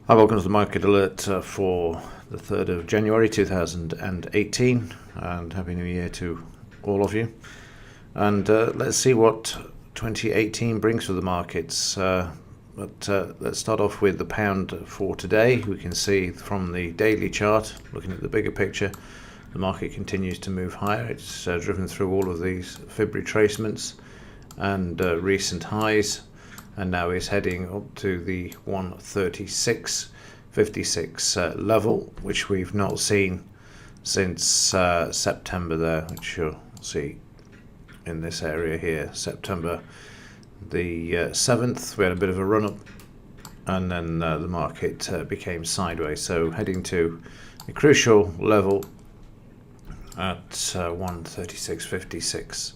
Hi, welcome to the Market Alert for the 3rd of January 2018, and Happy New Year to all of you. And let's see what 2018 brings for the markets. Let's start off with the pound for today. We can see from the daily chart, looking at the bigger picture, the market continues to move higher. It's driven through all of these Fib retracements and recent highs, and now is heading up to the 136.56 level, which we've not seen since September there, which you'll see in this area here. September the 7th, we had a bit of a run up, and then the market became sideways, so heading to a crucial level at 136.56.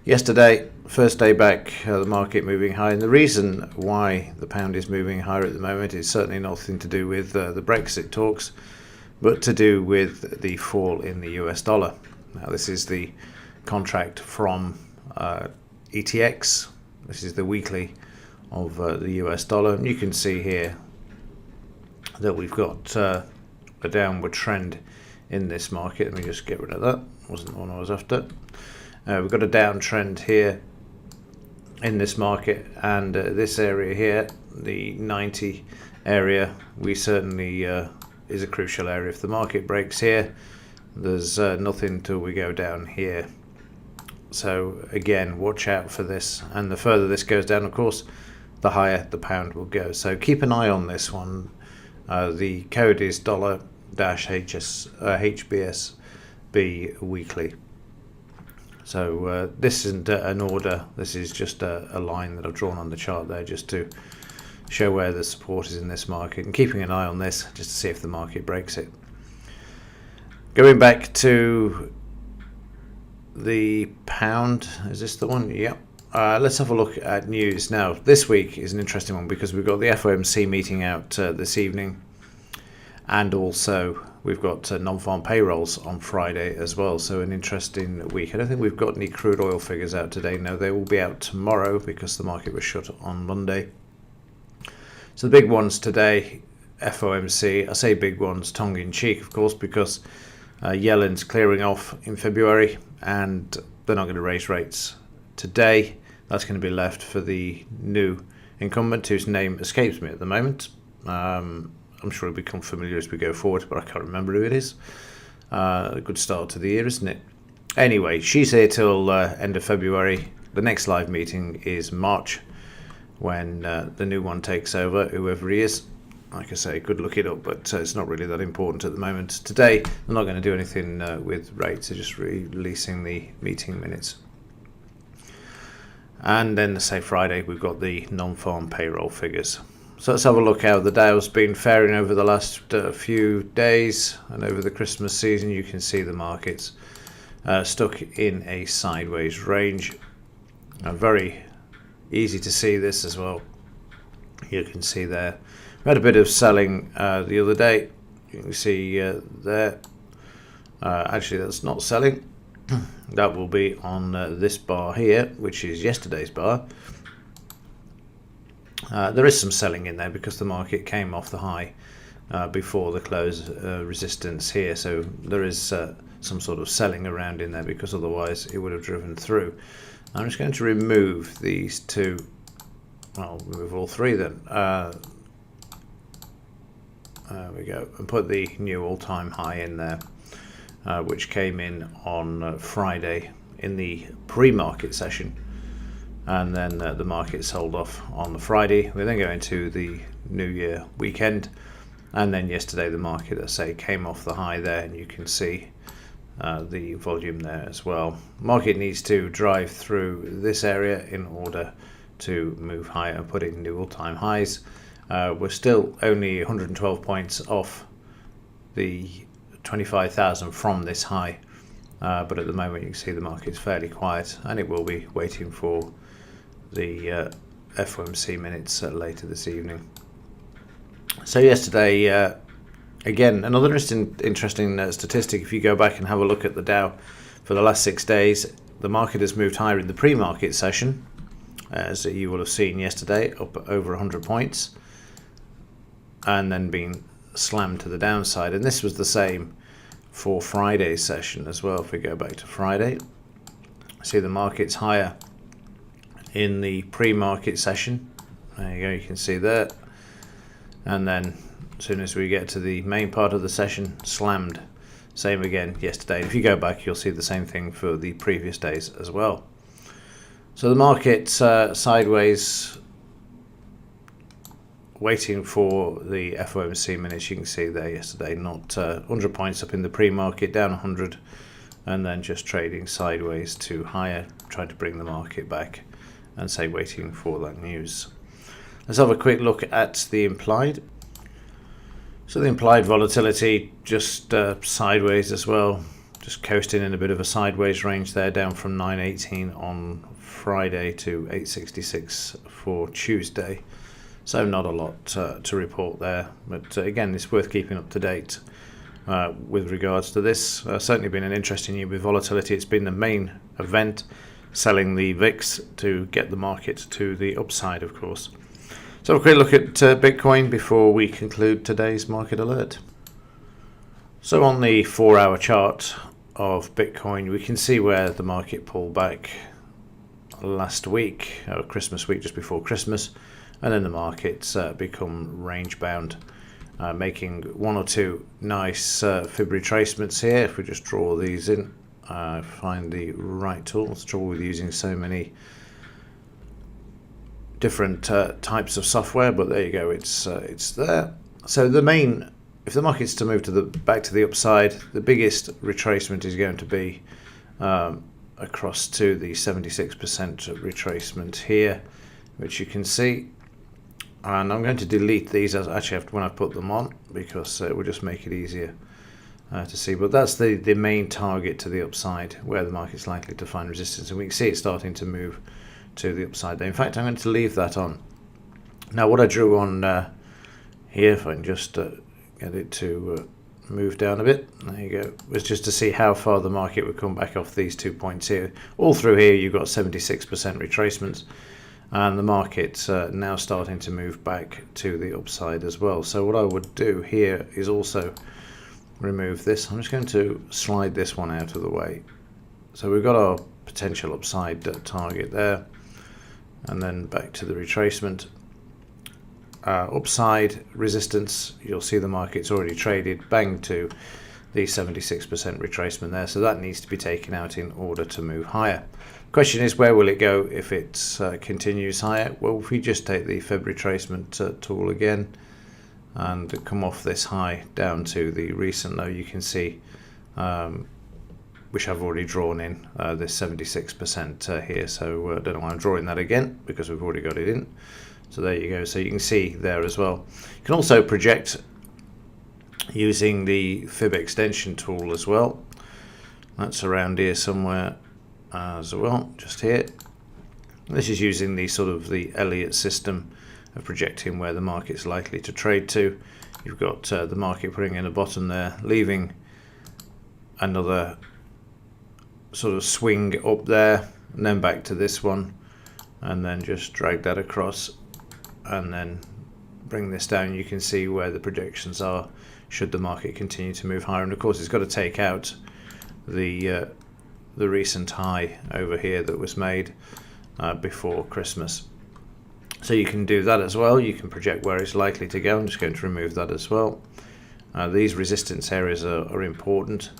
Yesterday, first day back, the market moving high, and the reason why the pound is moving higher at the moment is certainly nothing to do with the Brexit talks, but to do with the fall in the US dollar. Now, this is the contract from ETX. This is the weekly of the US dollar, and you can see here that we've got a downward trend in this market. Let me just get rid of that. Wasn't the one I was after. We've got a downtrend here in this market, and this area here, the 90 area, we certainly is a crucial area. If the market breaks here, there's nothing till we go down here. So again, watch out for this, and the further this goes down, of course, the higher the pound will go. So keep an eye on this one. The code is $HBSB weekly. So this isn't an order, this is just a line that I've drawn on the chart there just to show where the support is in this market, and keeping an eye on this just to see if the market breaks it. Going back to the pound, is this the one? Yep. Let's have a look at news. Now, this week is an interesting one because we've got the FOMC meeting out this evening, and also we've got non-farm payrolls on Friday as well, so an interesting week. I don't think we've got any crude oil figures out today. No, they will be out tomorrow because the market was shut on Monday. So the big ones today, FOMC. I say big ones tongue-in-cheek, of course, because Yellen's clearing off in February, and they're not going to raise rates today. That's going to be left for the new incumbent, whose name escapes me at the moment. I'm sure it'll become familiar as we go forward, but I can't remember who it is. A good start to the year, isn't it? Anyway, she's here till end of February. The next live meeting is March, when the new one takes over, whoever he is. Like I say, could look it up, but it's not really that important at the moment. Today, they're not going to do anything with rates. They're just releasing the meeting minutes. And then, say Friday, we've got the non-farm payroll figures. So let's have a look how the Dow's been faring over the last few days, and over the Christmas season. You can see the markets stuck in a sideways range. Very easy to see this as well. You can see there. We had a bit of selling the other day. You can see there. Actually, that's not selling. That will be on this bar here, which is yesterday's bar. There is some selling in there because the market came off the high before the close resistance here, so there is some sort of selling around in there, because otherwise it would have driven through. I'm just going to remove these two. Well, remove all three then. There we go, and put the new all-time high in there, which came in on Friday in the pre-market session. And then the market sold off on the Friday. We then go into the New Year weekend, and then yesterday the market, I say, came off the high there, and you can see the volume there as well. Market needs to drive through this area in order to move higher and put in new all-time highs. We're still only 112 points off the 25,000 from this high, but at the moment you can see the market's fairly quiet, and it will be waiting for the FOMC minutes later this evening. So yesterday, again, another interesting statistic. If you go back and have a look at the Dow for the last 6 days, the market has moved higher in the pre-market session, as you will have seen yesterday, up over 100 points. and then being slammed to the downside. And this was the same for Friday's session as well. If we go back to Friday, see the market's higher in the pre-market session. There you go, you can see that. And then as soon as we get to the main part of the session, slammed. Same again yesterday. If you go back, you'll see the same thing for the previous days as well. So the market sideways, waiting for the FOMC minutes. You can see there yesterday, not 100 points up in the pre-market, down 100, and then just trading sideways to higher, trying to bring the market back, and say waiting for that news. Let's have a quick look at the implied. So the implied volatility just sideways as well, just coasting in a bit of a sideways range there, down from 918 on Friday to 866 for Tuesday. So not a lot to report there, but again, it's worth keeping up to date with regards to this. Certainly been an interesting year with volatility. It's been the main event, selling the VIX to get the market to the upside, of course. So a quick look at Bitcoin before we conclude today's market alert. So on the 4-hour chart of Bitcoin, we can see where the market pulled back last week, Christmas week, just before Christmas, and then the markets become range bound, making one or two nice fib retracements here. If we just draw these in, find the right tool. It's trouble with using so many different types of software, but there you go, it's there. So the main, if the market's to move to back to the upside, the biggest retracement is going to be across to the 76% retracement here, which you can see. And I'm going to delete these as actually when I put them on, because it will just make it easier to see. But that's the main target to the upside, where the market's likely to find resistance, and we can see it starting to move to the upside there. In fact, I'm going to leave that on. Now what I drew on here, if I can just get it to move down a bit, there you go, was just to see how far the market would come back off these 2 points here. All through here you've got 76% retracements, and the market's now starting to move back to the upside as well. So what I would do here is also remove this. I'm just going to slide this one out of the way. So we've got our potential upside target there, and then back to the retracement. Upside resistance, you'll see the market's already traded bang to the 76% retracement there, so that needs to be taken out in order to move higher. Question is, where will it go if it continues higher? Well, if we just take the Fib retracement tool again and come off this high down to the recent low, you can see which I've already drawn in, this 76% here. So I don't know why I'm drawing that again, because we've already got it in. So there you go. So you can see there as well. You can also project using the Fib extension tool as well. That's around here somewhere as well, just here. This is using the sort of the Elliott system of projecting where the market's likely to trade to. You've got the market putting in a bottom there, leaving another sort of swing up there, and then back to this one, and then just drag that across and then bring this down. You can see where the projections are should the market continue to move higher, and of course it's got to take out the recent high over here that was made before Christmas. So you can do that as well. You can project where it's likely to go. I'm just going to remove that as well. These resistance areas are important,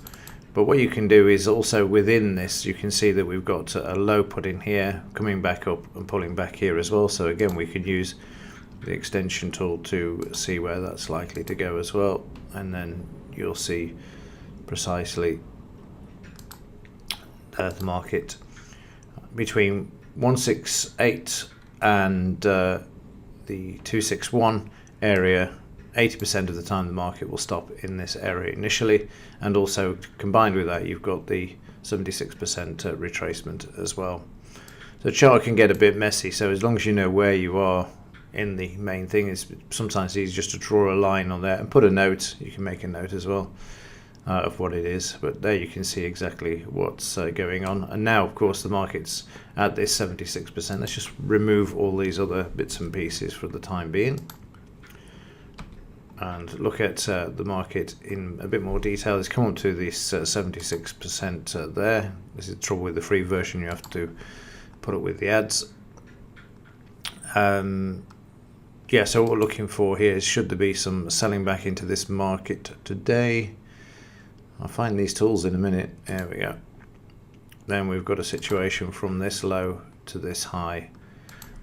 but what you can do is also within this, you can see that we've got a low put in here, coming back up and pulling back here as well. So again, we could use the extension tool to see where that's likely to go as well, and then you'll see precisely the market between 168 and the 261 area. 80% of the time the market will stop in this area initially, and also combined with that you've got the 76% retracement as well. So the chart can get a bit messy, so as long as you know where you are in the main thing, it's sometimes easy just to draw a line on there and put a note. You can make a note as well of what it is, but there you can see exactly what's going on. And now of course the market's at this 76%. Let's just remove all these other bits and pieces for the time being. and look at the market in a bit more detail. It's come up to this 76% there. This is the trouble with the free version, you have to put it with the ads. Yeah, so what we're looking for here is, should there be some selling back into this market today? I'll find these tools in a minute. There we go. Then we've got a situation from this low to this high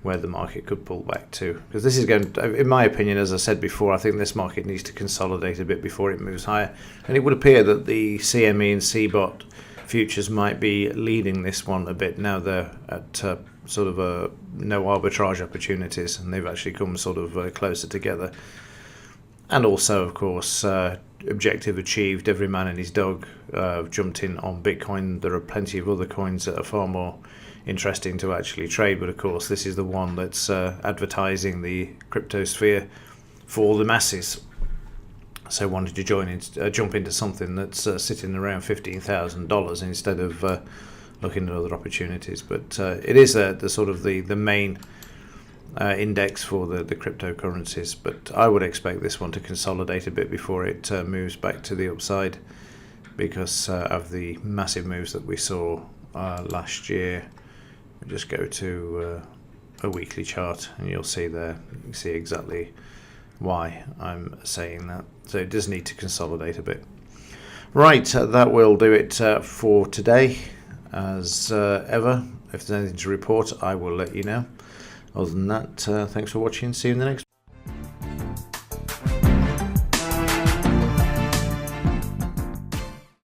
where the market could pull back to, because this is going to, in my opinion, as I said before, I think this market needs to consolidate a bit before it moves higher, and it would appear that the CME and CBOT futures might be leading this one a bit. Now they're at sort of no arbitrage opportunities, and they've actually come sort of closer together. And also, of course, objective achieved. Every man and his dog jumped in on Bitcoin. There are plenty of other coins that are far more interesting to actually trade, but of course this is the one that's advertising the cryptosphere for the masses. So wanted to jump into something that's sitting around $15,000 instead of looking at other opportunities. But it is the sort of the main index for the cryptocurrencies. But I would expect this one to consolidate a bit before it moves back to the upside, because of the massive moves that we saw last year. Just go to a weekly chart and you'll see there, you can see exactly why I'm saying that. So it does need to consolidate a bit. Right, that will do it for today. As ever, if there's anything to report, I will let you know. Other than that, thanks for watching. See you in the next one.